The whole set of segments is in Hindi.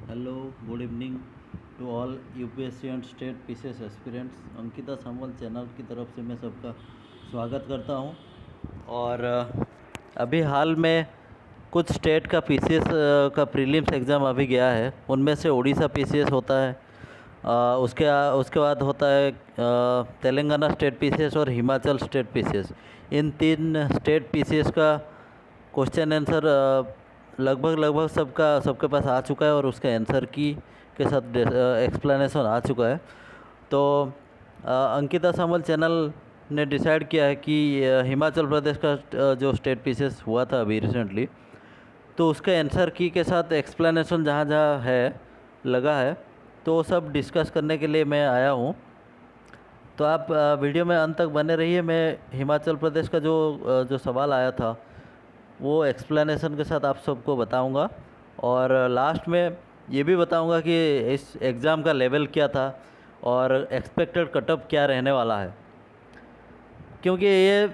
Hello, good evening to all UPSC and state PCS aspirants. Ankita Samal channel की तरफ से मैं सबका स्वागत करता हूं। और अभी हाल में कुछ स्टेट का पीसीएस का प्रीलिम्स एग्ज़ाम अभी गया है। उनमें से उड़ीसा पीसीएस होता है, उसके बाद होता है तेलंगाना स्टेट पीसीएस और हिमाचल स्टेट पीसीएस। इन तीन स्टेट पीसीएस का क्वेश्चन आंसर लगभग सबके पास आ चुका है और उसका आंसर की के साथ एक्सप्लेनेशन आ चुका है। तो अंकिता सामल चैनल ने डिसाइड किया है कि हिमाचल प्रदेश का जो स्टेट पीसीएस हुआ था अभी रिसेंटली, तो उसके आंसर की के साथ एक्सप्लेनेशन जहाँ जहाँ है लगा है, तो वो सब डिस्कस करने के लिए मैं आया हूँ। तो आप वीडियो में अंत तक बने रहिए। मैं हिमाचल प्रदेश का जो सवाल आया था वो एक्सप्लेनेशन के साथ आप सबको बताऊंगा, और लास्ट में ये भी बताऊंगा कि इस एग्ज़ाम का लेवल क्या था और एक्सपेक्टेड कटअप क्या रहने वाला है। क्योंकि ये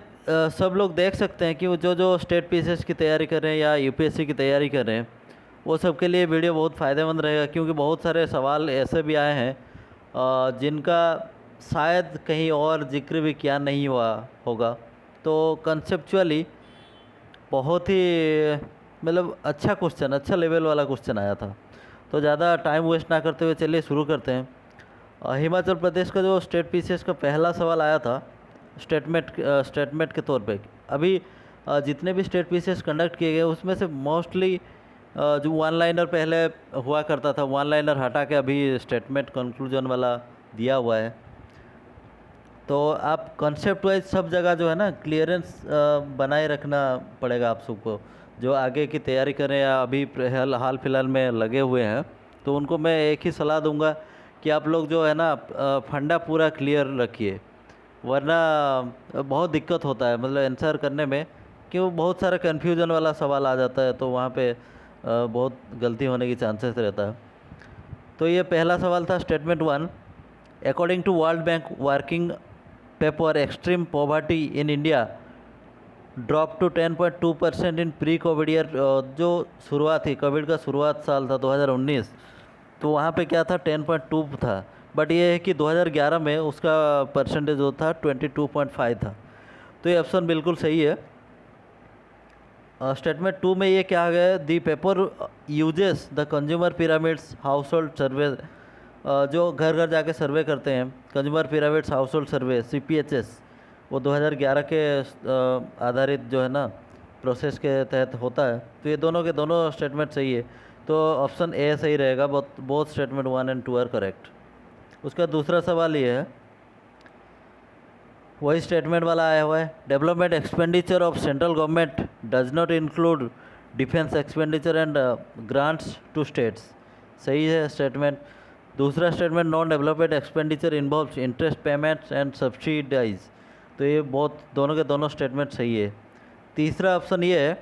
सब लोग देख सकते हैं कि वो जो स्टेट पीसीएस की तैयारी कर रहे हैं या यूपीएससी की तैयारी कर रहे हैं, वो सब के लिए वीडियो बहुत फ़ायदेमंद रहेगा। क्योंकि बहुत सारे सवाल ऐसे भी आए हैं जिनका शायद कहीं और जिक्र भी किया नहीं हुआ होगा। तो कंसेप्चुअली बहुत ही मतलब अच्छा क्वेश्चन, अच्छा लेवल वाला क्वेश्चन आया था। तो ज़्यादा टाइम वेस्ट ना करते हुए चलिए शुरू करते हैं। हिमाचल प्रदेश का जो स्टेट पीसीएस का पहला सवाल आया था स्टेटमेंट के तौर पे। अभी जितने भी स्टेट पीसीएस कंडक्ट किए गए उसमें से मोस्टली जो वन लाइनर पहले हुआ करता था, वन लाइनर हटा के अभी स्टेटमेंट कंक्लूजन वाला दिया हुआ है। तो आप कॉन्सेप्ट वाइज सब जगह जो है ना क्लियरेंस बनाए रखना पड़ेगा आप सबको, जो आगे की तैयारी करें या अभी हाल फिलहाल में लगे हुए हैं। तो उनको मैं एक ही सलाह दूंगा कि आप लोग जो है ना फंडा पूरा क्लियर रखिए, वरना बहुत दिक्कत होता है मतलब आंसर करने में, कि वो बहुत सारा कन्फ्यूजन वाला सवाल आ जाता है, तो वहाँ पे बहुत गलती होने की चांसेस रहता है। तो ये पहला सवाल था statement one. According to World Bank working paper, extreme poverty in India drop to 10.2% in pre covid year. जो शुरुआत थी, कोविड का शुरुआत साल था 2019, तो वहाँ पे क्या था 10.2 था। बट ये है कि 2011 में उसका परसेंटेज जो था 22.5 था। तो ये ऑप्शन बिल्कुल सही है। स्टेटमेंट टू में ये क्या है, the paper uses the consumer pyramids household survey. जो घर घर जाके सर्वे करते हैं, consumer pyramids household survey CPHS, वो 2011 के आधारित जो है ना प्रोसेस के तहत होता है। तो ये दोनों के दोनों स्टेटमेंट सही है, तो ऑप्शन ए सही रहेगा। Both statement 1 and 2 are correct. उसका दूसरा सवाल ये है, वही स्टेटमेंट वाला आया हुआ है, development expenditure of central government does not include defence expenditure and grants to states. सही है स्टेटमेंट। दूसरा statement, non development expenditure involves interest payments and subsidise. तो ये बहुत दोनों के दोनों स्टेटमेंट सही है। तीसरा ऑप्शन ये है,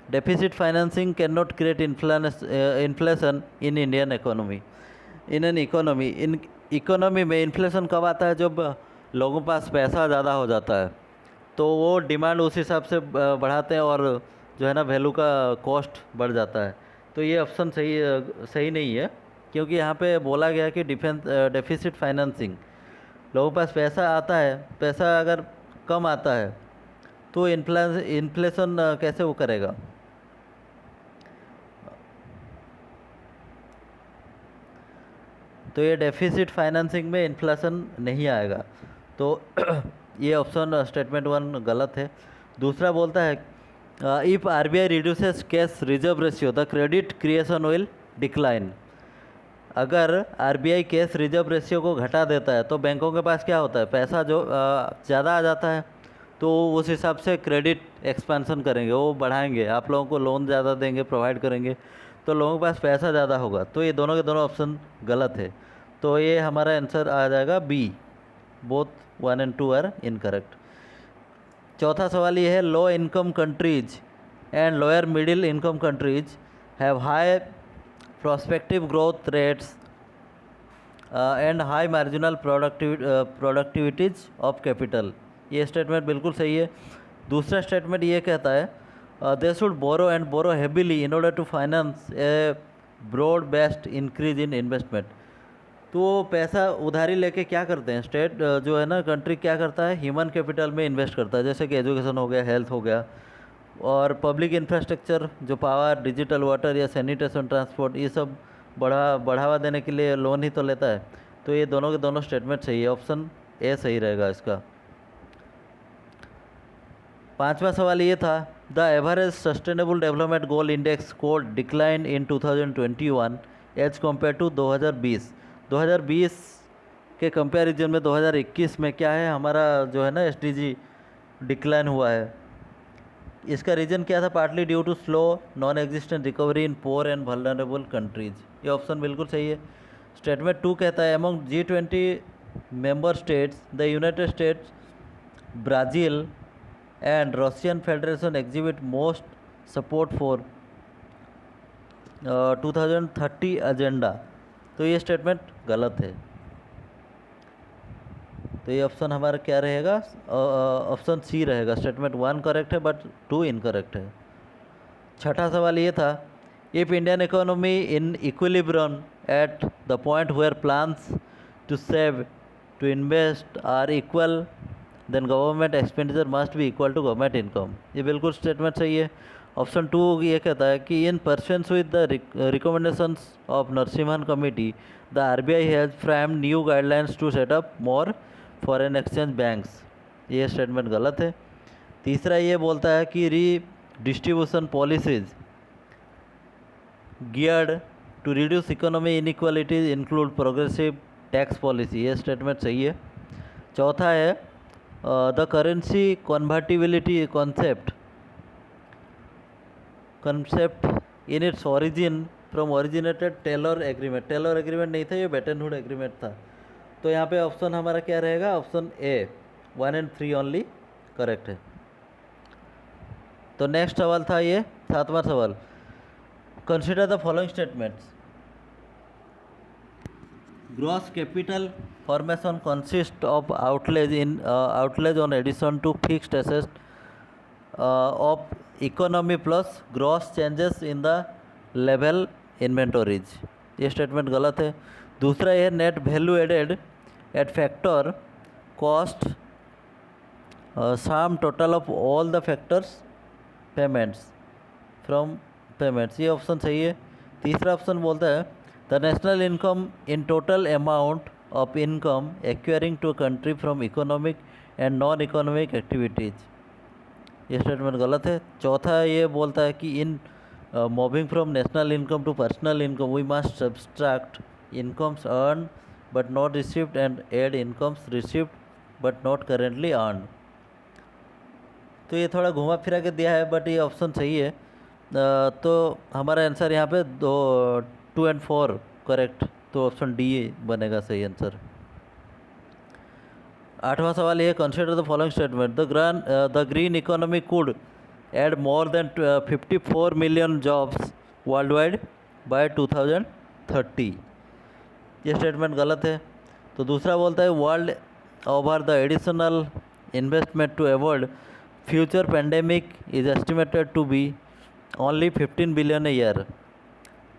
deficit financing can not create inflation in Indian economy. In an economy, in economy में इन्फ्लेशन कब आता है, जब लोगों के पास पैसा ज़्यादा हो जाता है, तो वो डिमांड उस हिसाब से बढ़ाते हैं और जो है ना वैल्यू का कॉस्ट बढ़ जाता है। तो ये ऑप्शन सही नहीं है, क्योंकि यहाँ पे बोला गया कि डेफिसिट फाइनेंसिंग, लोगों के पास पैसा आता है, पैसा अगर कम आता है तो इन्फ्लेशन कैसे वो करेगा। तो ये डेफिसिट फाइनेंसिंग में इन्फ्लेशन नहीं आएगा। तो ये ऑप्शन स्टेटमेंट वन गलत है। दूसरा बोलता है, if RBI reduces cash reserve ratio the credit creation will decline. अगर RBI कैश रिजर्व रेशियो को घटा देता है तो बैंकों के पास क्या होता है, पैसा जो ज़्यादा आ जाता है, तो उस हिसाब से क्रेडिट एक्सपेंशन करेंगे, वो बढ़ाएंगे, आप लोगों को लोन ज़्यादा देंगे, प्रोवाइड करेंगे, तो लोगों के पास पैसा ज़्यादा होगा। तो ये दोनों के दोनों ऑप्शन गलत है। तो ये हमारा आंसर आ जाएगा B, both 1 and 2 are incorrect. चौथा सवाल ये है, low income countries and lower middle income countries have high prospective growth rates and high marginal productivities of capital. ये स्टेटमेंट बिल्कुल सही है। दूसरा स्टेटमेंट ये कहता है, they should borrow and borrow heavily in order to finance a broad based increase in investment. तो वो पैसा उधारी लेके क्या करते हैं स्टेट जो है ना कंट्री क्या करता है, ह्यूमन कैपिटल में इन्वेस्ट करता है, जैसे कि एजुकेशन हो गया, हेल्थ हो गया, और पब्लिक इंफ्रास्ट्रक्चर जो पावर, डिजिटल वाटर या सैनिटेशन, ट्रांसपोर्ट, ये सब बढ़ावा देने के लिए लोन ही तो लेता है। तो ये दोनों के दोनों स्टेटमेंट सही है, ऑप्शन ए सही रहेगा इसका। पांचवा सवाल ये था, the average sustainable development goal index could decline in 2021 as compare to 2020। 2020 के कंपैरिजन में 2021 में क्या है हमारा जो है ना एसडीजी डिक्लाइन हुआ है। इसका रीज़न क्या था, partly due to slow non existent recovery in poor and vulnerable countries. ये ऑप्शन बिल्कुल सही है। स्टेटमेंट 2 कहता है, among G20 member states the United States, Brazil and Russian Federation exhibit most support for 2030 agenda. तो ये स्टेटमेंट गलत है। तो ये ऑप्शन हमारा क्या रहेगा, ऑप्शन सी रहेगा। स्टेटमेंट 1 करेक्ट है बट 2 इनकरेक्ट है। छठा सवाल ये था, if Indian economy in equilibrium at the point where plans to save to invest are equal then government expenditure must be equal to government income. ये बिल्कुल स्टेटमेंट सही है। ऑप्शन 2 ये कहता है कि in pursuance with the recommendations of Narasimhan committee the RBI has framed new guidelines to set up more foreign exchange banks. ये स्टेटमेंट गलत है। तीसरा ये बोलता है कि redistribution policies geared to reduce economy inequalities include progressive tax policy. ये स्टेटमेंट सही है। चौथा है, the currency convertibility concept in its origin from originated Taylor agreement. Taylor agreement नहीं था, ये बेटन एग्रीमेंट था। तो यहाँ पे ऑप्शन हमारा क्या रहेगा, option A 1 and 3 only correct है। तो नेक्स्ट सवाल था ये 7वां सवाल, consider the following statements. Gross capital formation consist of outlays on addition to fixed asset of economy plus gross changes in the level inventories. ये स्टेटमेंट गलत है। दूसरा ये net value added at factor cost sum total of all the factors payments from payments. ये ऑप्शन सही है। तीसरा ऑप्शन बोलता है the national income in total amount of income acquiring to country from economic and non economic activities. ये स्टेटमेंट गलत है। चौथा ये बोलता है कि in moving from national income to personal income we must subtract incomes earn but not received and add incomes received but not currently earn. तो ये थोड़ा घुमा फिरा के दिया है बट ये ऑप्शन सही है। तो हमारा आंसर यहाँ पे 2 and 4 करेक्ट, तो ऑप्शन डी बनेगा सही आंसर। 8वां सवाल ये, consider the following statement, the green economy could add more than 54 million jobs world wide by 2030। ये स्टेटमेंट गलत है। तो दूसरा बोलता है world over the additional investment to avoid future pandemic is estimated to be only 15 billion a year.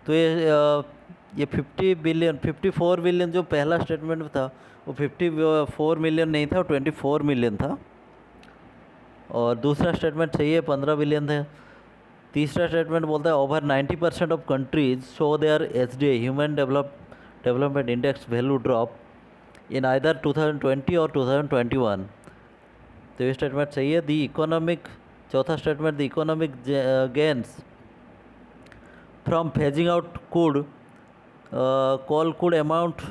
तो ये 54 बिलियन जो पहला स्टेटमेंट में था वो 54 मिलियन नहीं था, 24 मिलियन था। और दूसरा स्टेटमेंट सही है, 15 बिलियन था। तीसरा स्टेटमेंट बोलता है over 90% of countries show their HDI human development index value drop in either 2020 और 2021। तो ये स्टेटमेंट सही है। दी इकोनॉमिक, चौथा statement, the economic gains from phasing out could amount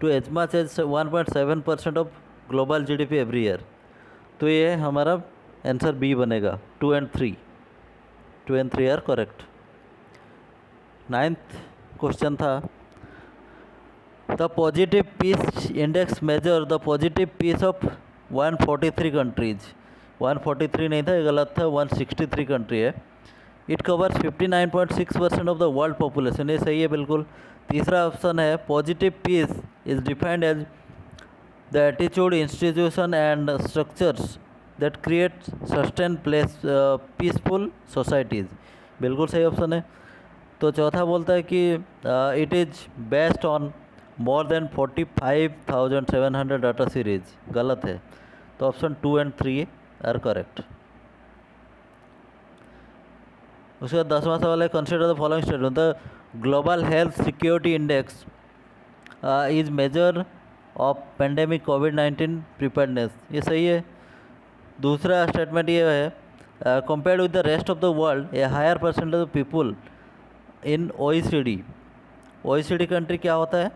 to as much as 1.7% of global GDP every year. तो ये हमारा आंसर बी बनेगा। 2 and 3 are correct. 9th question था, the positive peace index measure the positive piece of 143 countries. 143 नहीं था, ये गलत था, 163 कंट्री है। It covers 59.6% of the world population. ये सही है बिल्कुल। तीसरा ऑप्शन है positive peace is defined as the attitude, institution and structures that create sustain peaceful societies. बिल्कुल सही ऑप्शन है। तो चौथा बोलता है कि it is based on more than 45,700 data series. गलत है। तो ऑप्शन 2 एंड 3 आर करेक्ट। उसके बाद 10वां सवाल है, consider the following statement. The global health security index is measure of pandemic कोविड-19 प्रिपेयर्डनेस। ये सही है। दूसरा स्टेटमेंट ये है, compared with the rest of the world a higher percentage of people in OECD। OECD country क्या होता है?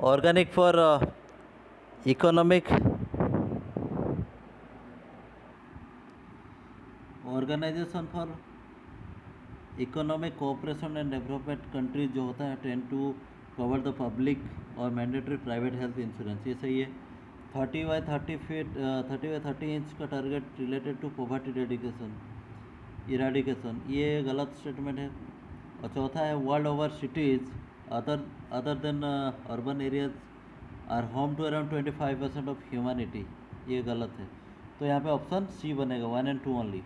Organic for economic organisation for economic cooperation and development countries जो होता है tend to cover the public और मैंडेटरी प्राइवेट हेल्थ इंश्योरेंस। ये सही है। 30 इंच का target related to poverty eradication, ये गलत स्टेटमेंट है। और चौथा है, world over cities other than urban areas are home to around 25% of humanity, ये गलत है। तो यहाँ पे ऑप्शन सी बनेगा, 1 and 2 ओनली।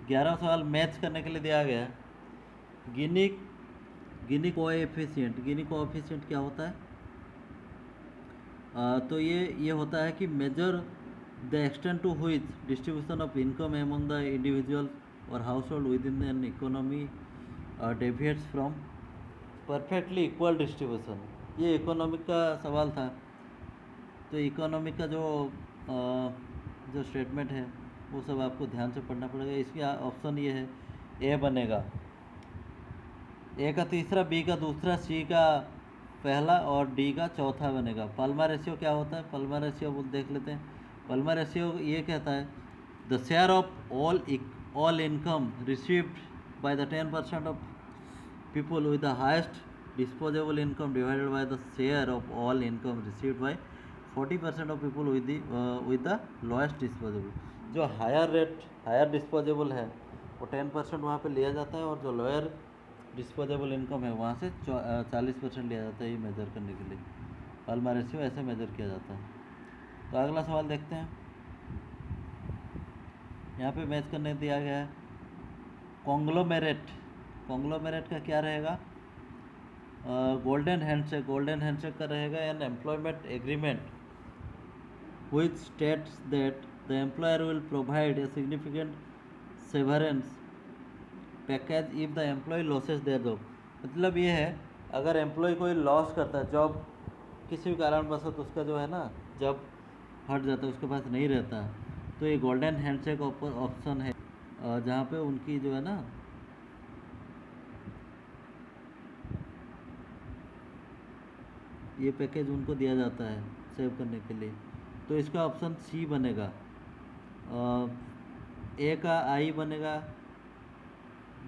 11वां सवाल मैच करने के लिए दिया गया है, गिनी कोएफिशिएंट क्या होता है? तो ये होता है कि measure the extent to which distribution of income among the individual और household within an economy deviates from perfectly equal distribution. ये इकोनॉमिक का सवाल था। तो इकोनॉमिक का जो स्टेटमेंट है वो सब आपको ध्यान से पढ़ना पड़ेगा। इसकी ऑप्शन ये है, ए बनेगा। ए का तीसरा, बी का दूसरा, सी का पहला और डी का चौथा बनेगा। पाल्मर रेशियो क्या होता है? पाल्मर रेशियो देख लेते हैं। पाल्मर रेशियो ये कहता है, the share of all income received by the 10% of people with the highest disposable income divided by the share of all income received by 40% of people with the lowest disposable. जो हायर डिस्पोजेबल है वो 10% वहाँ पे लिया जाता है, और जो लोअर डिस्पोजेबल इनकम है वहाँ से 40% लिया जाता है। ये मेजर करने के लिए पाल्मर रेशियो ऐसे मेजर किया जाता है। तो अगला सवाल देखते हैं। यहाँ पे मैच करने दिया गया है, कॉन्ग्लोमेरेट का क्या रहेगा? गोल्डन हैंडशेक का रहेगा। An employment agreement which states that the employer will provide a significant severance package if the employee loses their job। मतलब ये है, अगर एम्प्लॉय कोई लॉस करता है जॉब, किसी भी कारणवश उसका जो है ना जॉब हट जाता है, उसके पास नहीं रहता, तो ये गोल्डन हैंडशेक ऑप्शन है, जहाँ पे उनकी जो है ना ये पैकेज उनको दिया जाता है सेव करने के लिए। तो इसका ऑप्शन सी बनेगा। ए का आई बनेगा,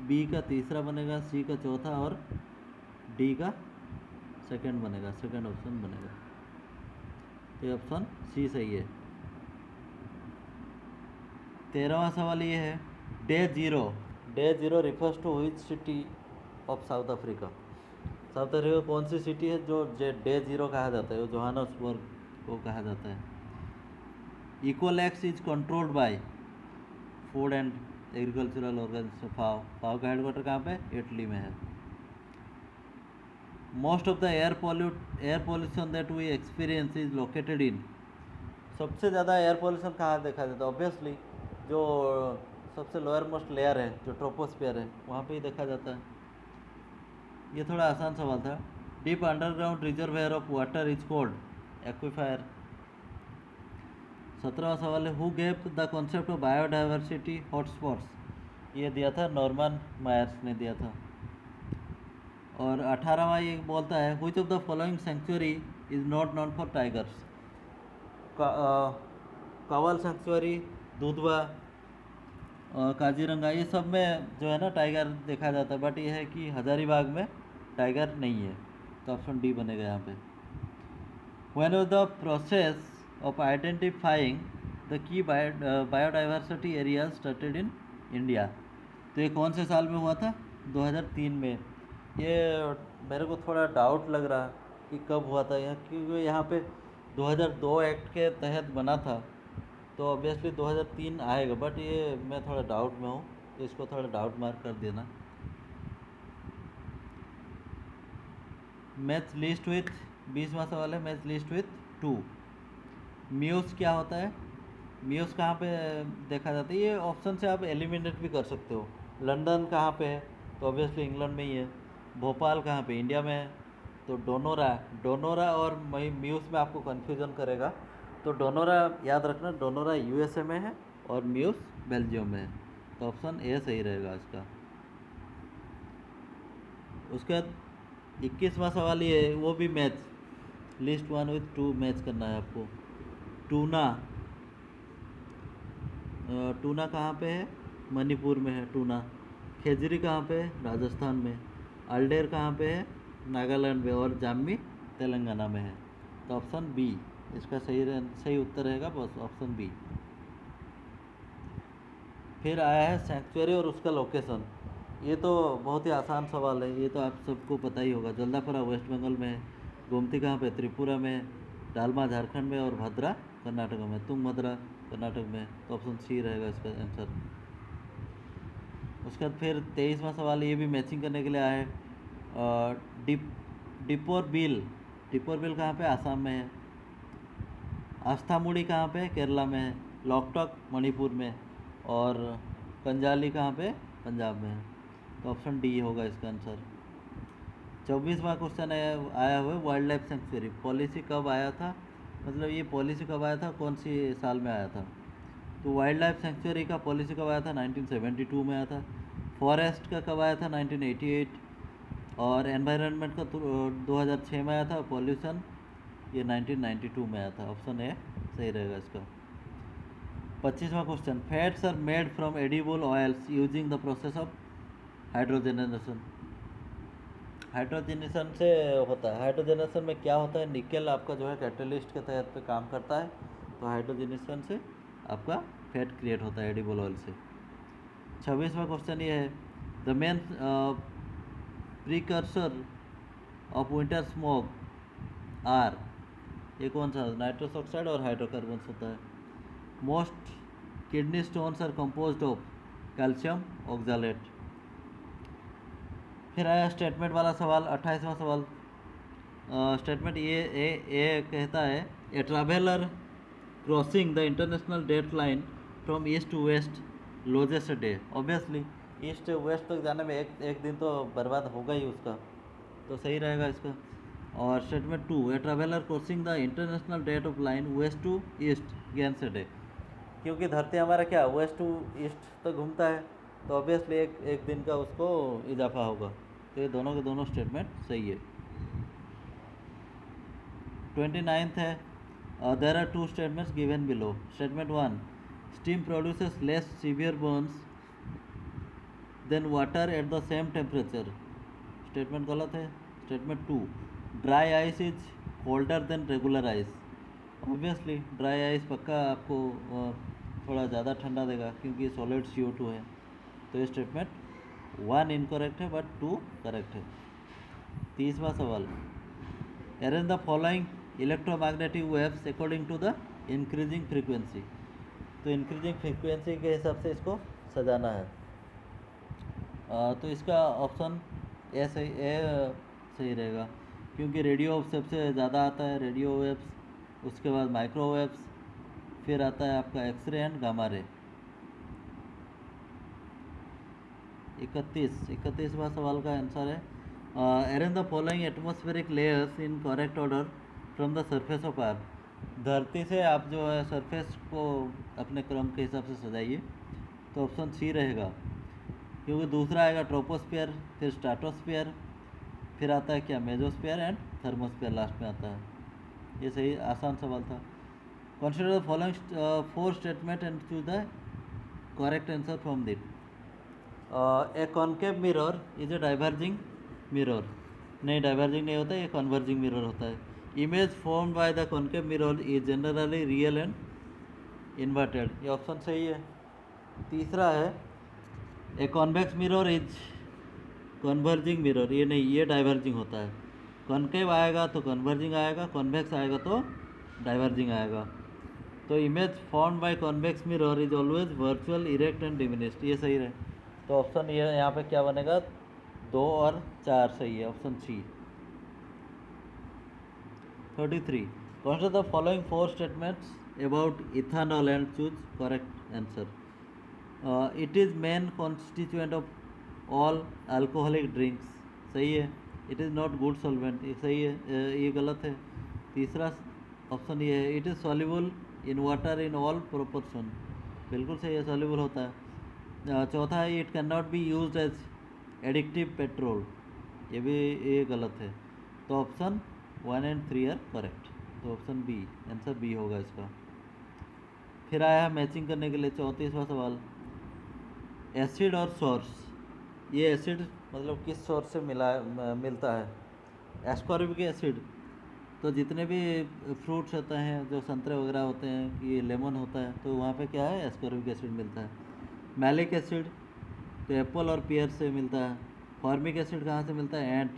बी का तीसरा बनेगा, सी का चौथा और डी का सेकंड बनेगा, सेकंड ऑप्शन बनेगा। तो ये ऑप्शन सी सही है। 13वां सवाल ये है, day zero refers to which city of South Africa. South Africa कौन सी सिटी है जो डे जीरो कहा जाता है? वो जोहान्सबर्ग को कहा जाता है। Ecolex is controlled by food and agricultural organization FAO का हेडक्वार्टर कहाँ पे? इटली में है। Most of the air pollution that we experience is located in. सबसे ज़्यादा एयर पॉल्यूशन कहाँ देखा जाता है? ऑब्वियसली जो सबसे लोअर मोस्ट लेयर है, जो ट्रोपोस्फीयर है, वहाँ पे ही देखा जाता है। ये थोड़ा आसान सवाल था। Deep underground reservoir of water is called aquifer. 17वां सवाल है, who gave the concept of biodiversity hotspots. ये दिया था नॉर्मन मायर्स ने दिया था। और 18वां ये बोलता है, which of the following sanctuary is not known for tigers. Kawal sanctuary, Dudhwa, Kaziranga, ये सब में जो है ना टाइगर देखा जाता है, बट ये है कि हजारीबाग में टाइगर नहीं है। तो ऑप्शन डी बनेगा यहाँ पे। When was the process of identifying the key biodiversity area started in India. तो ये कौन से साल में हुआ था? 2003 में। ये मेरे को थोड़ा डाउट लग रहा कि कब हुआ था यहाँ, क्योंकि यहाँ पे 2002 एक्ट के तहत बना था, तो ऑब्वियसली 2003 आएगा, बट ये मैं थोड़ा डाउट में हूँ। तो इसको थोड़ा डाउट मार्क कर देना। मैच लिस्ट विथ 20वां सवाल है, मैच लिस्ट विथ 2। म्यूस क्या होता है? म्यूस कहाँ पे देखा जाता है? ये ऑप्शन से आप एलिमिनेट भी कर सकते हो। लंदन कहाँ पे है? तो ऑब्वियसली इंग्लैंड में ही है। भोपाल कहाँ पे? इंडिया में है। तो डोनोरा, डोनोरा और म्यूस में आपको कन्फ्यूज़न करेगा, तो डोनोरा याद रखना, डोनोरा यूएसए में है और म्यूस बेल्जियम में है। तो ऑप्शन ए सही रहेगा इसका। उसके बाद 21वां सवाल ये है, वो भी मैच लिस्ट 1 विथ 2 मैच करना है आपको। टूना, टूना कहाँ पे है? मणिपुर में है टूना। खेजरी कहाँ पे है? राजस्थान में। अल्डेर कहाँ पे है? नागालैंड में। और जाम्मी तेलंगाना में है। तो ऑप्शन बी इसका सही उत्तर रहेगा, बस ऑप्शन बी। फिर आया है सैंक्चुअरी और उसका लोकेशन। ये तो बहुत ही आसान सवाल है, ये तो आप सबको पता ही होगा। जल्दापरा वेस्ट बंगाल में है। गोमती कहाँ पे? त्रिपुरा में। डालमा झारखंड में और भद्रा कर्नाटक में। तुंगभद्रा कर्नाटक में। तो ऑप्शन सी रहेगा इसका आंसर। उसके बाद फिर 23वां सवाल, ये भी मैचिंग करने के लिए आया है। डिपोर बिल, डिपोर बिल कहाँ पे? आसाम में है। आस्थामुड़ी कहाँ पे? केरला में है। लॉकटॉक मणिपुर में। और कंजाली कहाँ पे? पंजाब में है। तो ऑप्शन डी होगा इसका आंसर। 24वां क्वेश्चन आया हुआ है, वाइल्ड लाइफ सेंचुरी पॉलिसी कब आया था? मतलब ये पॉलिसी कब आया था, कौन सी साल में आया था? तो वाइल्ड लाइफ सेंचुरी का पॉलिसी कब आया था? 1972 में आया था। फॉरेस्ट का कब आया था? 1988। और एनवायरनमेंट का 2006 में आया था। पॉल्यूशन ये 1992 में आया था। ऑप्शन ए सही रहेगा इसका। 25वां question, fats are made from edible oils using the process of hydrogenation. Hydrogenation से होता है, हाइड्रोजनेशन में क्या होता है? निकेल आपका जो है कैटलिस्ट के तहत पे काम करता है। तो हाइड्रोजनेशन से आपका फैट क्रिएट होता है एडिबल ऑयल से। 26वां क्वेश्चन ये है, the main precursor of winter smoke are, ये कौन सा? नाइट्रस ऑक्साइड और हाइड्रोकार्बन्स होता है। Most kidney stones are composed of calcium oxalate. फिर आया स्टेटमेंट वाला सवाल, 28वां सवाल। स्टेटमेंट ये कहता है, a traveller crossing the international date line from east to west loses a day. Obviously east west तक जाने में एक दिन तो बर्बाद होगा ही उसका। तो सही रहेगा इसका। और statement 2, a traveller crossing the international date of line west to east gains a day. क्योंकि धरती हमारा क्या वेस्ट टू ईस्ट तक घूमता है, तो ऑब्वियसली एक दिन का उसको इजाफा होगा। तो ये दोनों के दोनों स्टेटमेंट सही है। 29th है, there are 2 statements given below. Statement 1, steam produces less severe burns than water at the same temperature. Statement गलत है। Statement 2, dry ice is colder than regular ice. Obviously dry ice पक्का आपको थोड़ा ज़्यादा ठंडा देगा, क्योंकि सॉलिड CO2 है। तो ये स्टेटमेंट 1 इनकरेक्ट है बट 2 करेक्ट है। 30वां सवाल, arrange the following electromagnetic waves according to the increasing frequency. तो इंक्रीजिंग फ्रीक्वेंसी के हिसाब से इसको सजाना है। तो इसका ऑप्शन ए सही रहेगा, क्योंकि रेडियो सबसे ज़्यादा आता है, रेडियो वेव्स, उसके बाद माइक्रोवेव्स, फिर आता है आपका एक्सरे एंड गामा रे। 31वां सवाल का आंसर है, arrange the following atmospheric layers in correct order from the surface of earth. धरती से आप जो है सरफेस को अपने क्रम के हिसाब से सजाइए। तो ऑप्शन सी रहेगा, क्योंकि दूसरा आएगा ट्रोपोस्फियर, फिर स्ट्रेटोस्फियर, फिर आता है क्या? मेजोस्फियर एंड थर्मोस्फियर लास्ट में आता है। ये सही आसान सवाल था। Consider the following 4 statement and choose the correct answer from that. A concave mirror is a diverging mirror. नहीं, डाइवर्जिंग नहीं होता, ये कन्वर्जिंग मिरर होता है। Image form by the concave mirror is generally real and inverted. ये ऑप्शन सही है। तीसरा है, a convex mirror is converging mirror. ये नहीं, ये डाइवर्जिंग होता है। कॉनकेव आएगा तो कन्वर्जिंग आएगा, कॉन्वेक्स आएगा तो डाइवर्जिंग आएगा। तो image form by convex mirror is always virtual, erect and diminished. ये सही है। तो ऑप्शन ये यहाँ पे क्या बनेगा, 2 और 4 सही है, option C. 33. Consider the following 4 statements about ethanol and choose correct answer. It is main constituent of all alcoholic drinks, सही है। It is not good solvent, ये सही है, ये गलत है। तीसरा ऑप्शन ये है, it is soluble in water in all proportion, बिल्कुल सही है, soluble होता है। चौथा है, it cannot be used as addictive petrol, ये गलत है। तो ऑप्शन 1 and 3 आर करेक्ट, तो ऑप्शन बी, आंसर बी होगा इसका। फिर आया मैचिंग करने के लिए 34वां सवाल, एसिड और सोर्स, ये एसिड मतलब किस सोर्स से मिलता है, एस्कॉर्बिक एसिड। तो जितने भी फ्रूट्स होते हैं, जो संतरे वगैरह होते हैं, ये लेमन होता है, तो वहाँ पे क्या है, एस्कॉर्बिक एसिड मिलता है। मैलिक एसिड तो एप्पल और पियर से मिलता है। फॉर्मिक एसिड कहाँ से मिलता है, एंट।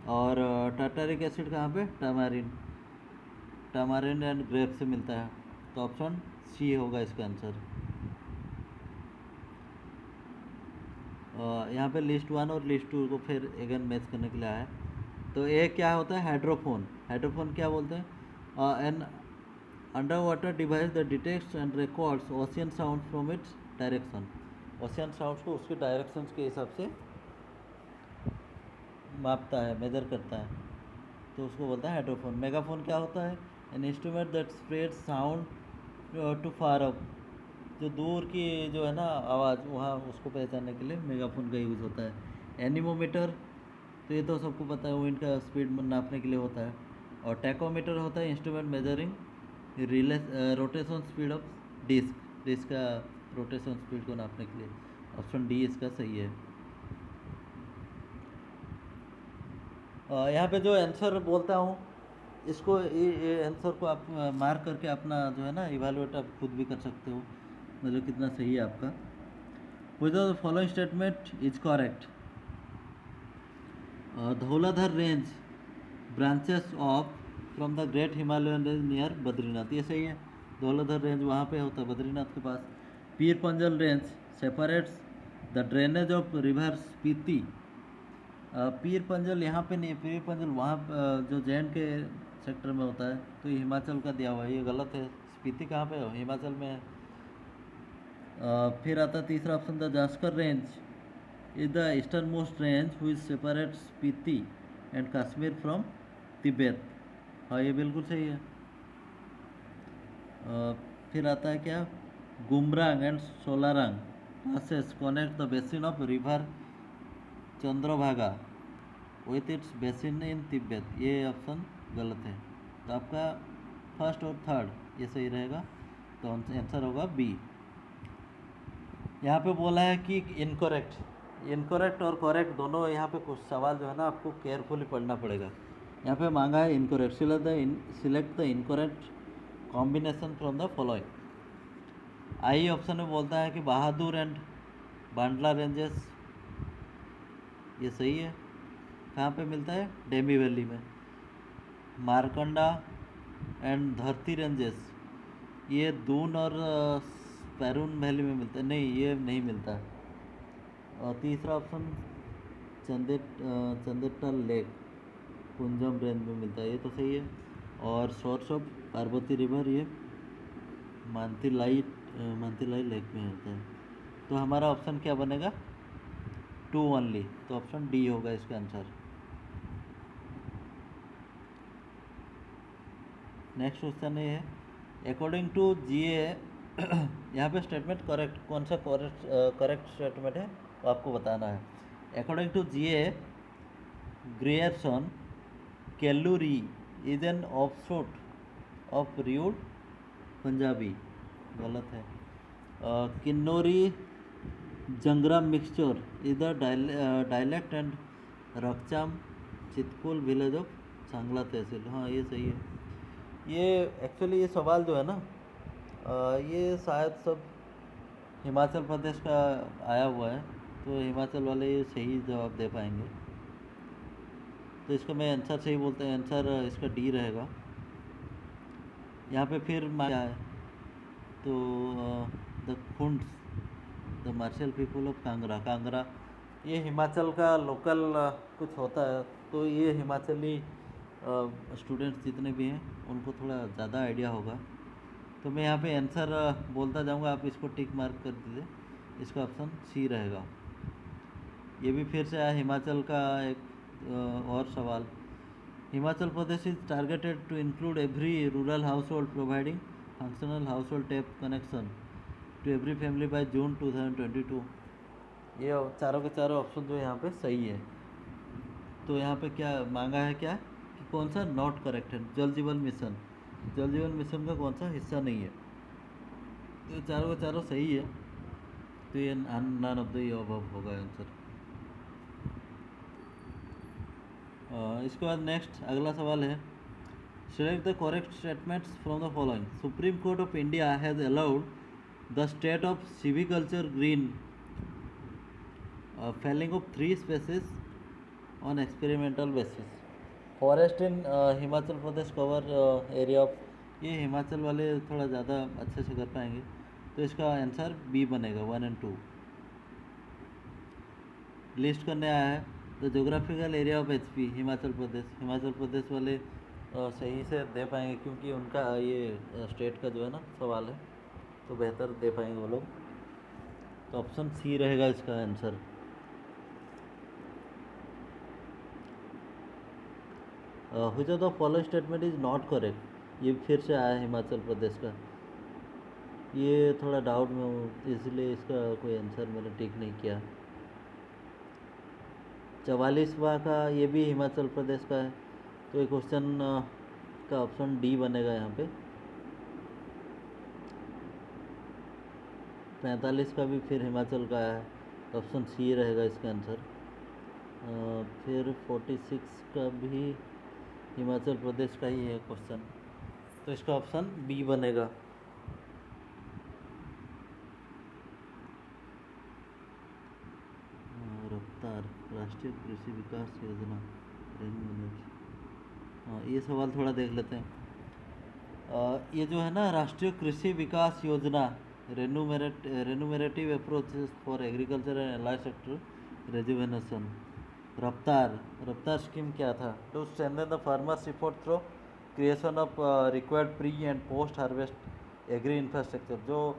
और टार्टारिक एसिड कहाँ पे, टामारिन एंड ग्रेप से मिलता है। तो ऑप्शन सी होगा इसका आंसर। यहाँ पे लिस्ट 1 और लिस्ट 2 को फिर अगेन मैच करने के लिए आया है। तो ये क्या होता है, हाइड्रोफोन। हाइड्रोफोन क्या बोलते हैं, an under water device the detects and records ocean sound from its direction. Ocean sounds को उसके डायरेक्शन के हिसाब से मापता है, मेजर करता है, तो उसको बोलता है हाइड्रोफोन। मेगाफोन क्या होता है, an instrument that spread sound to far up, जो दूर की जो है ना आवाज़, वहाँ उसको पहचानने के लिए मेगाफोन का यूज़ होता है। एनीमोमीटर तो ये तो सबको पता है, विंड का स्पीड नापने के लिए होता है। और टैकोमीटर होता है instrument measuring rotation speed of disc का रोटेशन स्पीड को नापने के लिए। ऑप्शन डी इसका सही है। यहाँ पे जो आंसर बोलता हूँ, इसको ये आंसर को आप मार्क करके अपना जो है ना इवेलुएट आप खुद भी कर सकते हो, मतलब कितना सही है आपका। Which the following statement is correct, Dhauladhar range branches of from the great Himalayan range near Badrinath, ये सही है, धौलाधर रेंज वहाँ पे होता है बद्रीनाथ के पास। पीर Panjal range separates the drainage of river Spiti, पीर पंजल यहाँ पे नहीं, पीर पंजल वहाँ जो जैन के सेक्टर में होता है, तो ये हिमाचल का दिया हुआ है, ये गलत है। स्पीति कहाँ पे हो, हिमाचल में है। फिर आता तीसरा option, the Zanskar range is the eastern most range which separate Spiti and Kashmir from Tibet, हाँ ये बिल्कुल सही है। फिर आता है क्या, गुमरांग एंड सोलारंग passes connect the basin of river Chandrabhaga with its basin in Tibet, ये ऑप्शन गलत है। तो आपका फर्स्ट और थर्ड ये सही रहेगा, तो आंसर होगा बी। यहाँ पे बोला है कि इनकरेक्ट और करेक्ट दोनों, यहाँ पे कुछ सवाल जो है ना आपको केयरफुली पढ़ना पड़ेगा। यहाँ पे मांगा है incorrect, select the incorrect combination from the following. I option में बोलता है कि बहादुर एंड बांडला रेंजेस, ये सही है। कहाँ पे मिलता है, डेमी वैली में। मारकंडा एंड धरती रेंजेस, ये दून और पैरून वैली में मिलता है, नहीं ये नहीं मिलता है। और तीसरा ऑप्शन चंदेट्टा लेक कुंजम रेंज में मिलता है, ये तो सही है। और सोर्स ऑफ पार्वती रिवर ये मानतीलाई लेक में होता है। तो हमारा ऑप्शन क्या बनेगा, 2 ओनली, तो ऑप्शन डी होगा इसका आंसर। नेक्स्ट क्वेश्चन ये है, अकॉर्डिंग टू जीए, यहाँ पे स्टेटमेंट करेक्ट, कौन सा करेक्ट स्टेटमेंट है तो आपको बताना है। According to G A Grierson, Kului is an offshoot of रियूड पंजाबी, गलत है। किन्नौरी जंगरा mixture is the dialect and Rakchham Chitkul village of Sangla tehsil, हाँ ये सही है। ये एक्चुअली ये सवाल जो है ना, ये शायद सब हिमाचल प्रदेश का आया हुआ है, तो हिमाचल वाले ये सही जवाब दे पाएंगे। तो इसका मैं आंसर सही बोलते हैं, आंसर इसका डी रहेगा। यहाँ पे फिर क्या है, तो the Khunds the martial people of Kangra. Kangra ये हिमाचल का लोकल कुछ होता है, तो ये हिमाचली स्टूडेंट्स जितने भी हैं उनको थोड़ा ज़्यादा आइडिया होगा। तो मैं यहाँ पे आंसर बोलता जाऊँगा, आप इसको टिक मार्क कर दीजिए। इसका ऑप्शन सी रहेगा। ये भी फिर से आया हिमाचल का एक और सवाल। Himachal Pradesh is targeted to include every rural household providing functional household tap connection to every family by June 2022। ये चारों के चारों ऑप्शन जो यहाँ पे सही है। तो यहाँ पे क्या मांगा है, क्या कि कौन सा नॉट करेक्ट है? जल जीवन मिशन। जल जीवन मिशन का कौन सा हिस्सा नहीं है? तो ये चारों के चारों सही है, तो ये नन ऑफ द अबव होगा आंसर। इसके बाद नेक्स्ट अगला सवाल है, select the correct statements from the following. Supreme court of India has allowed the state of silviculture green felling of 3 species on experimental basis। Forest in Himachal Pradesh cover area of, ये हिमाचल वाले थोड़ा ज़्यादा अच्छे से कर पाएंगे, तो इसका आंसर बी बनेगा 1 और 2। लिस्ट करने आया है the geographical area of HP Himachal Pradesh. Himachal Pradesh वाले सही से दे पाएंगे, क्योंकि उनका ये स्टेट का जो है ना सवाल है, तो बेहतर दे पाएंगे वो लोग। तो ऑप्शन सी रहेगा इसका answer. Which of the following statement is not correct. ये फिर से आया हिमाचल प्रदेश का, ये थोड़ा डाउट में हूँ, इसलिए इसका कोई आंसर मैंने टिक नहीं किया। 44वां का ये भी हिमाचल प्रदेश का है, तो ये क्वेश्चन का ऑप्शन डी बनेगा यहाँ पे। 45 का भी फिर हिमाचल का है, ऑप्शन सी रहेगा इसका आंसर। फिर 46 का भी हिमाचल प्रदेश का ही है क्वेश्चन, तो इसका ऑप्शन बी बनेगा। रफ्तार राष्ट्रीय कृषि विकास योजना, हाँ ये सवाल थोड़ा देख लेते हैं। ये जो है ना राष्ट्रीय Krishi Vikas Yojana, remunerative approaches for agriculture and allied sector rejuvenation. RAFTAAR scheme क्या था? To strengthen the farmers effort through creation of required pre and post harvest agri infrastructure. जो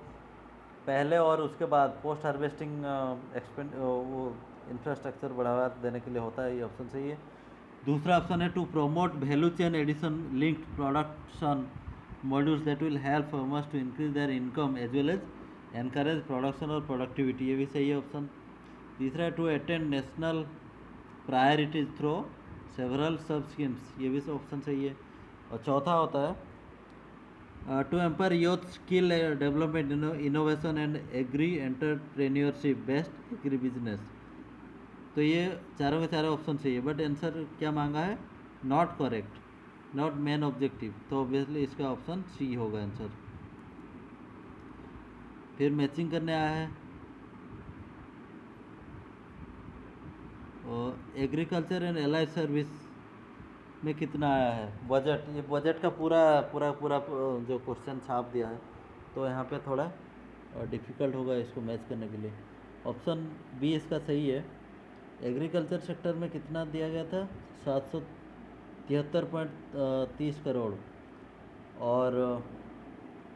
पहले और उसके बाद पोस्ट हार्वेस्टिंग वो इंफ्रास्ट्रक्चर बढ़ावा देने के लिए होता है, ये ऑप्शन सही है। दूसरा ऑप्शन है to promote value chain addition linked production modules that will help farmers to increase their income as well as encourage production और प्रोडक्टिविटी, ये भी सही है ऑप्शन। तीसरा है to attend national priorities through several sub schemes, ये भी ऑप्शन सही है। और चौथा होता है to empower youth skill development innovation and agri entrepreneurship based agri business. तो ये चारों के चारों ऑप्शन सही है, बट आंसर क्या मांगा है? Not correct, not main objective, तो ऑब्वियसली इसका ऑप्शन सी होगा आंसर। फिर मैचिंग करने आया है और एग्रीकल्चर एंड एलाइड सर्विस में कितना आया है बजट। ये बजट का पूरा पूरा पूरा जो क्वेश्चन छाप दिया है, तो यहाँ पे थोड़ा डिफ़िकल्ट होगा इसको मैच करने के लिए। ऑप्शन बी इसका सही है। एग्रीकल्चर सेक्टर में कितना दिया गया था? 773.30 करोड़। और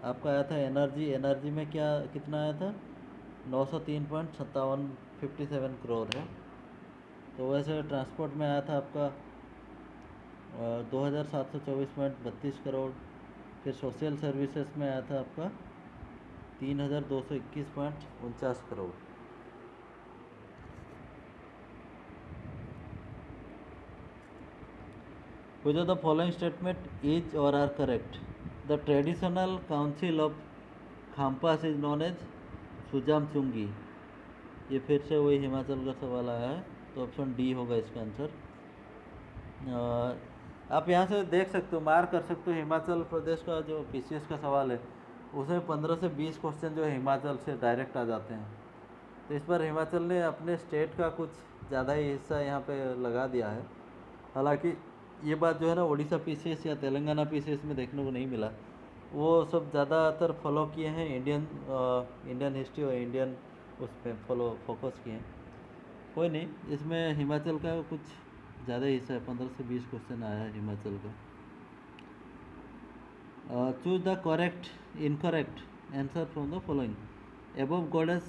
आपका आया था एनर्जी में क्या कितना आया था? 903.57 करोड़ है। तो वैसे ट्रांसपोर्ट में आया था आपका 2724.32 करोड़। फिर सोशल सर्विसेज में आया था आपका 3221.49 crore. Which of the following statement is or are correct? The traditional council of Khampas is known as Sujam Chungi. ये फिर से वही हिमाचल का सवाल आया है, तो ऑप्शन डी होगा इसका आंसर। आप यहाँ से देख सकते हो, मार्क कर सकते हो, हिमाचल प्रदेश का जो पीसीएस का सवाल है उसमें 15 से 20 क्वेश्चन जो हिमाचल से डायरेक्ट आ जाते हैं। तो इस बार हिमाचल ने अपने स्टेट का कुछ ज़्यादा ही हिस्सा यहाँ पे लगा दिया है। हालांकि ये बात जो है ना उड़ीसा पीसीएस या तेलंगाना पीसीएस में देखने को नहीं मिला। वो सब ज़्यादातर फॉलो किए हैं इंडियन हिस्ट्री और इंडियन उस पर फोकस किए। कोई नहीं, इसमें हिमाचल का कुछ ज़्यादा हिस्सा है, 15 से 20 क्वेश्चन आया है हिमाचल का। Choose the correct incorrect answer from the following. Abode goddess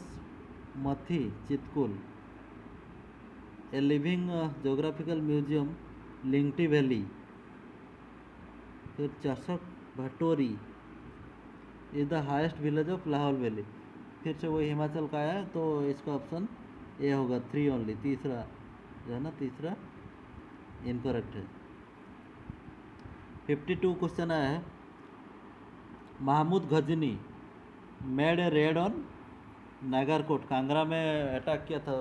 Mathi Chitkul, A living geographical museum Lingti valley, फिर Chasak Bhatori is the highest village of Lahaul valley. फिर से वही हिमाचल का है, तो इसका ऑप्शन ए होगा 3 ओनली, तीसरा जो है ना, तीसरा इनकरेक्ट है। 52 क्वेश्चन आया है। Mahmud Ghazni made a raid on Nagarkot, Kangra में अटैक किया था,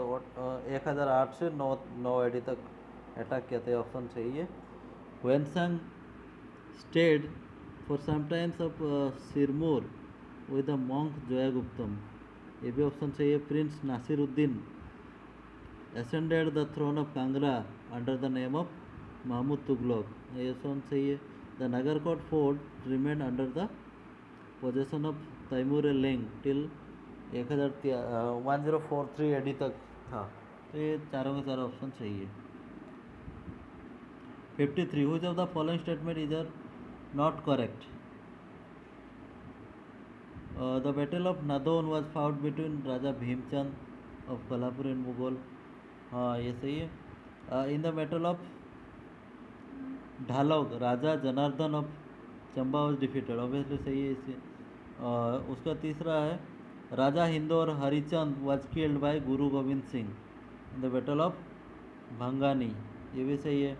1008 से 9 AD तक अटैक किया था, ऑप्शन सही है। Hiuen Tsang stayed for sometimes of Sirmaur with the monk Jayagupta, ये भी ऑप्शन सही है। Prince Nasiruddin ascended the throne of Kangra under the name of Mahmud Tughlaq, ये ऑप्शन सही है। The Nagarkot fort remained under the possession of Taimur Leng till 1043 AD तक था, तो ये चारों के चारों ऑप्शन सही है। 53 which of the following statement is not correct? The battle of Nadon was fought between Raja Bhimchand of Kolhapur and Mughal, हाँ ये सही है। In the battle of Dhalog Raja Janardan of Chamba was defeated, obviously सही है इसे। उसका तीसरा है Raja Hindur Harichand was killed by Guru Gobind Singh in the battle of Bhangani, ये भी सही है।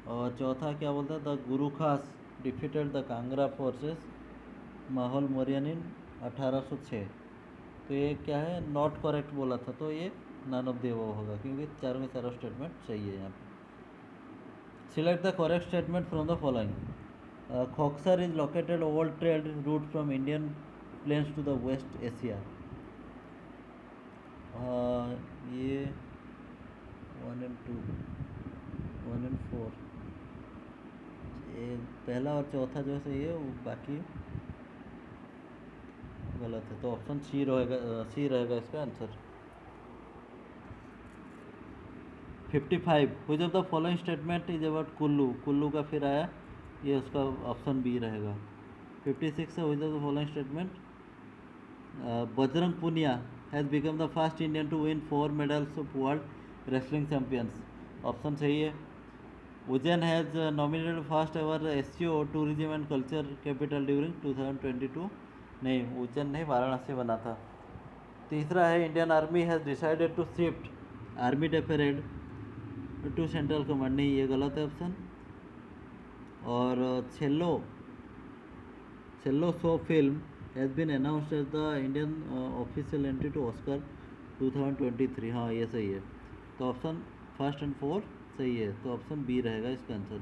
और चौथा क्या बोलता है, द गुरु खास डिफीटेड द कांगड़ा फोर्सेस माहौल मोरियन इन 1806, तो ये क्या है, नॉट करेक्ट बोला था, तो ये नन ऑफ द अबव होगा, क्योंकि चारों के चारों स्टेटमेंट सही है यहाँ पे। Select the correct statement from the following. Khoksar is located old trade route from Indian plains to the west Asia, ये 1 and 2 1 and 4, ये पहला और चौथा जो सही है, वो बाकी गलत है, तो ऑप्शन सी रहेगा इसका answer. 55 which of the following statement is about Kullu, Kullu का फिर आया, ये उसका ऑप्शन बी रहेगा। 56 है which of the following statement, Bajrang Punia has become the first Indian to win 4 medals of world wrestling champions, option सही है। Ujjain has nominated first ever SCO tourism and culture capital during 2022, नहीं उज्जैन नहीं, वाराणसी बना था। तीसरा है Indian army has decided to shift army day parade to central command, नहीं ये गलत है ऑप्शन। और Chhello Show film has been announced as the Indian official entry to Oscar 2023, हाँ ये सही है, तो ऑप्शन फर्स्ट एंड 4 सही है, तो ऑप्शन बी रहेगा इसका answer.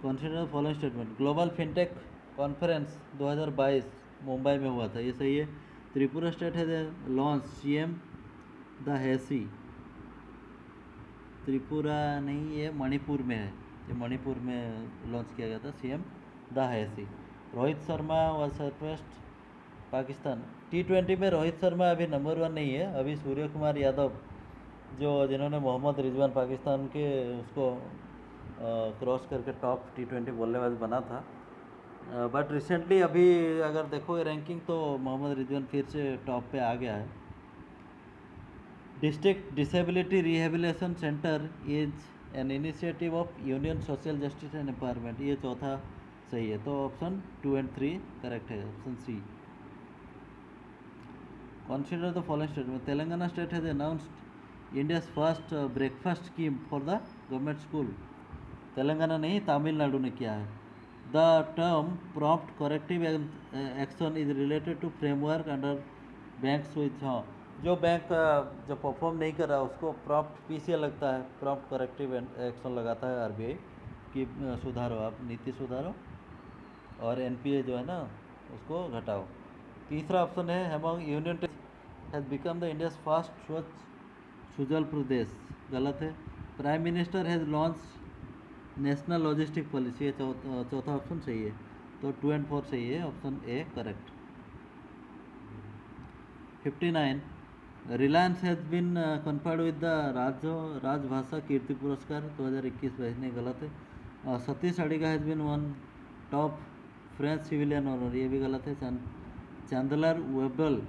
Consider following statement. Global fintech conference 2022 Mumbai में हुआ था, ये सही है। Tripura state has launch CM da Hasi, Tripura नहीं, ये मणिपुर में है, ये मणिपुर में लॉन्च किया गया था CM da Hasi. Rohit Sharma was surpassed Pakistan, T20 में रोहित शर्मा अभी नंबर 1 नहीं है, अभी सूर्य कुमार यादव जो जिन्होंने मोहम्मद रिजवान पाकिस्तान के उसको क्रॉस करके टॉप T20 बल्लेबाज बना था, बट रिसेंटली अभी अगर देखो रैंकिंग तो मोहम्मद रिजवान फिर से टॉप पे आ गया है। District disability rehabilitation centre is an initiative of union social justice and empowerment, ये चौथा सही है, तो ऑप्शन 2 and 3 करेक्ट है, option C. Consider the following statement. Telangana state has announced India's first breakfast scheme for the government school, Telangana नहीं तमिलनाडु ने किया है। The term prompt corrective action is related to framework under banks with, हाँ जो बैंक जो परफॉर्म नहीं कर रहा उसको प्रॉम्प्ट पीसीए लगता है, प्रॉम्प्ट करेक्टिव एक्शन लगाता है आरबीआई कि सुधारो, आप नीति सुधारो और एनपीए जो है ना उसको घटाओ। तीसरा ऑप्शन है among union has become the India's first स्वच्छ सुजल प्रदेश, गलत है। Prime minister has launch national logistic policy, ये चौथा ऑप्शन सही है, तो 2 and 4 सही है, option A correct. 59. Reliance has been conferred with the Rajbhasha Kirti Puraskar 2021-22 नहीं, गलत है। Satish Adiga has been won top French civilian honour, ये भी गलत है। Chandler wobble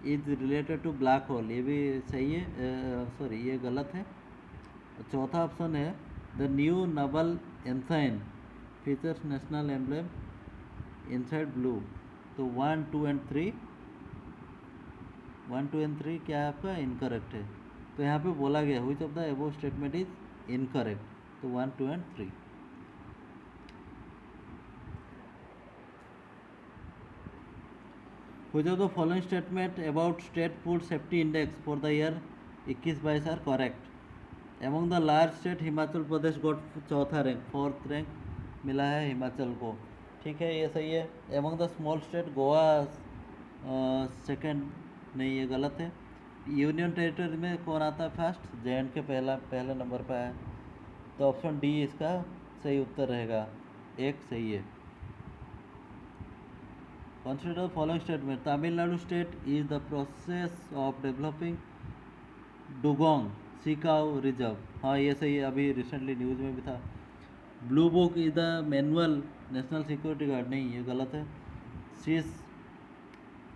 is related to black hole, ये भी सही है, सॉरी ये गलत है। चौथा ऑप्शन है the new naval ensign features national emblem inside blue. तो 1, 2 एंड 3, 1, 2 एंड 3 क्या है आपका? इनकरेक्ट है। तो यहाँ पे बोला गया which of the above statement is incorrect, तो 1, 2 and 3। Which of the following statement about state food safety index for the year 21-22 are correct? Among the large state Himachal Pradesh got चौथा रैंक, 4th रैंक मिला है हिमाचल को, ठीक है, ये सही है। Among the small state Goa second, नहीं ये गलत है। यूनियन टेरिटरी में कौन आता है फर्स्ट? JNK पहले नंबर पर है, तो ऑप्शन डी इसका सही उत्तर रहेगा, एक सही है। Consider the following statement. Tamil Nadu state is the process of developing Dugong Sea Cow Reserve. हाँ ये सही है, अभी रिसेंटली न्यूज़ में भी था। Blue book is the manual national security guard, नहीं ये गलत है। CiSS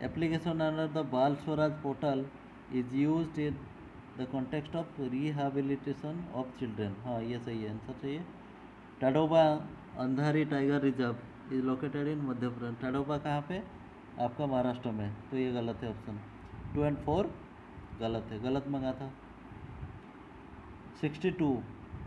application under the Bal Swaraj portal is used in the context of rehabilitation of children, हाँ ये सही है, आंसर सही है। Tadoba Andhari tiger reserve is located in Madhya Pradesh, Tadoba कहाँ पे? आपका महाराष्ट्र में, तो ये गलत है ऑप्शन 2 एंड 4 गलत है, गलत मंगा था। 62.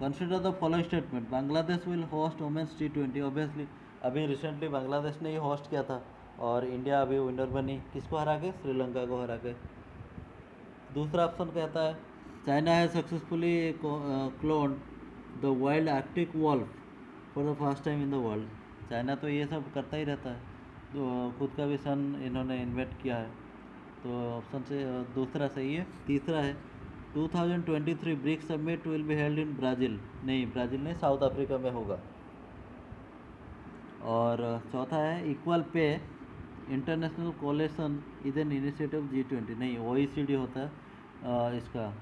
Consider the following statement, Bangladesh will host women's T20, obviously अभी रिसेंटली बांग्लादेश ने ही होस्ट किया था और इंडिया अभी विनर बनी, किसको हरा के? श्रीलंका को हरा के। दूसरा ऑप्शन कहता है चाइना है successfully clone the wild arctic wolf for the first time in the world. China तो ये सब करता ही रहता है, तो खुद का भी सन इन्होंने इन्वेंट किया है, तो ऑप्शन से दूसरा सही है। तीसरा है 2023 BRICS summit will be held in Brazil, नहीं ब्राज़ील नहीं, साउथ अफ्रीका में होगा। और चौथा है equal pay international coalition is an initiative G20, नहीं OECD होता है इसका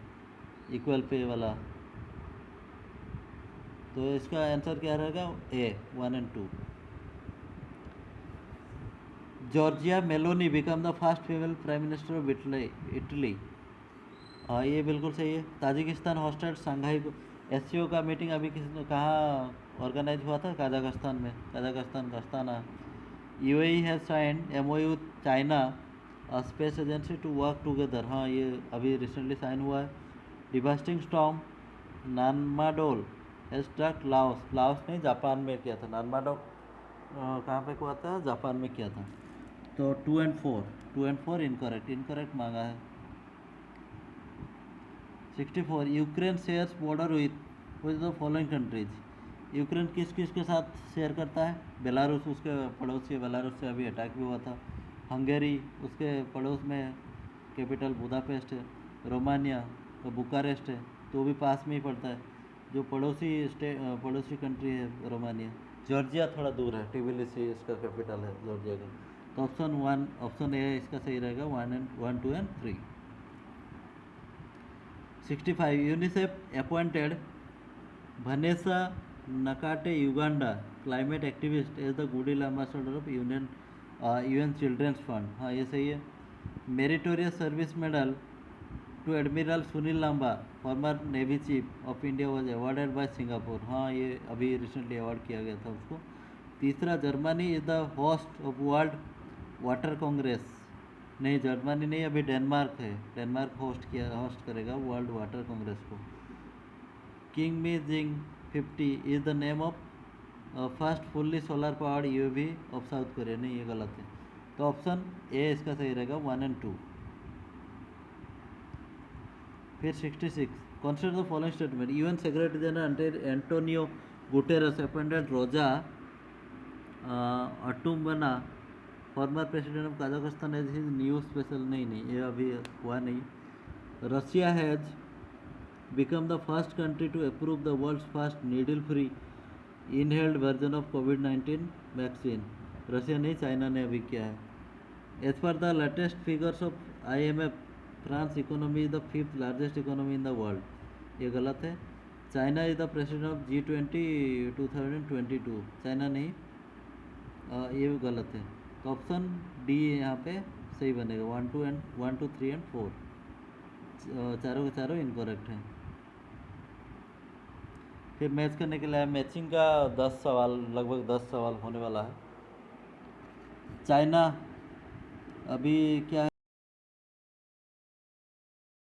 इक्वल पे वाला, तो इसका आंसर क्या रहेगा? A 1 and 2। Giorgia Meloni become the first female prime minister of Italy, हाँ ये बिल्कुल सही है। ताजिकिस्तान हॉस्टेड शंघाई SCO का मीटिंग अभी कहाँ ऑर्गेनाइज हुआ था? कजाकिस्तान में, Kazakhstan Astana. UAE has signed MOU with China space agency to work together, हाँ ये अभी रिसेंटली साइन हुआ है। Devastating storm Nanmadol has struck Laos, Laos नहीं जापान में किया था, नानमाडोल कहाँ पे हुआ था? जापान में किया था। तो 2 एंड 4 इनकरेक्ट मांगा है। 64. Ukraine shares border with the following countries, Ukraine किस किस के साथ शेयर करता है? बेलारूस उसके पड़ोसी है, बेलारूस से अभी अटैक भी हुआ था। हंगेरी उसके पड़ोस में, कैपिटल बुदापेस्ट है। रोमानिया तो बुकारेस्ट है, तो भी पास में ही पड़ता है, जो पड़ोसी कंट्री है रोमानिया। जॉर्जिया थोड़ा दूर है, टिबिलिसी इसका कैपिटल है जॉर्जिया का। तो ऑप्शन ए इसका सही रहेगा, 1, 2 and 3। 65. UNICEF appointed Vanessa Nakate Uganda climate activist as the goodwill ambassador of UN children's fund, हाँ ये सही है। Meritorious service medal to admiral Sunil Lanba former navy chief of India was awarded by Singapore, हाँ ये अभी रिसेंटली अवार्ड किया गया था उसको। तीसरा Germany is the host of world water congress, नहीं जर्मनी नहीं, अभी डेनमार्क है, डेनमार्क होस्ट करेगा वर्ल्ड वाटर कांग्रेस को। किंग मी जिंग 50 is the name of first fully solar powered UAV of South Korea, नहीं ये गलत है, तो ऑप्शन ए इसका सही रहेगा, 1 एंड 2। फिर 66. Consider the following statement, UN secretary general Antonio Guterres appointed Roza Otunbayeva former president of Kazakhstan as his new special, नहीं ये अभी हुआ नहीं। Russia has become the first country to approve the world's first needle free inhaled version of COVID-19 vaccine, Russia नहीं चाइना ने अभी किया है। As per the latest figures of IMF France economy is the 5th largest economy in the world, ये गलत है। China is the president of G20 2022, China नहीं, ये भी गलत है। तो ऑप्शन डी यहाँ पे सही बनेगा, 1 2 3 एंड 4, चारों के चारों इनकरेक्ट हैं। फिर मैच करने के लिए मैचिंग का 10 सवाल, लगभग 10 सवाल होने वाला है। चाइना अभी क्या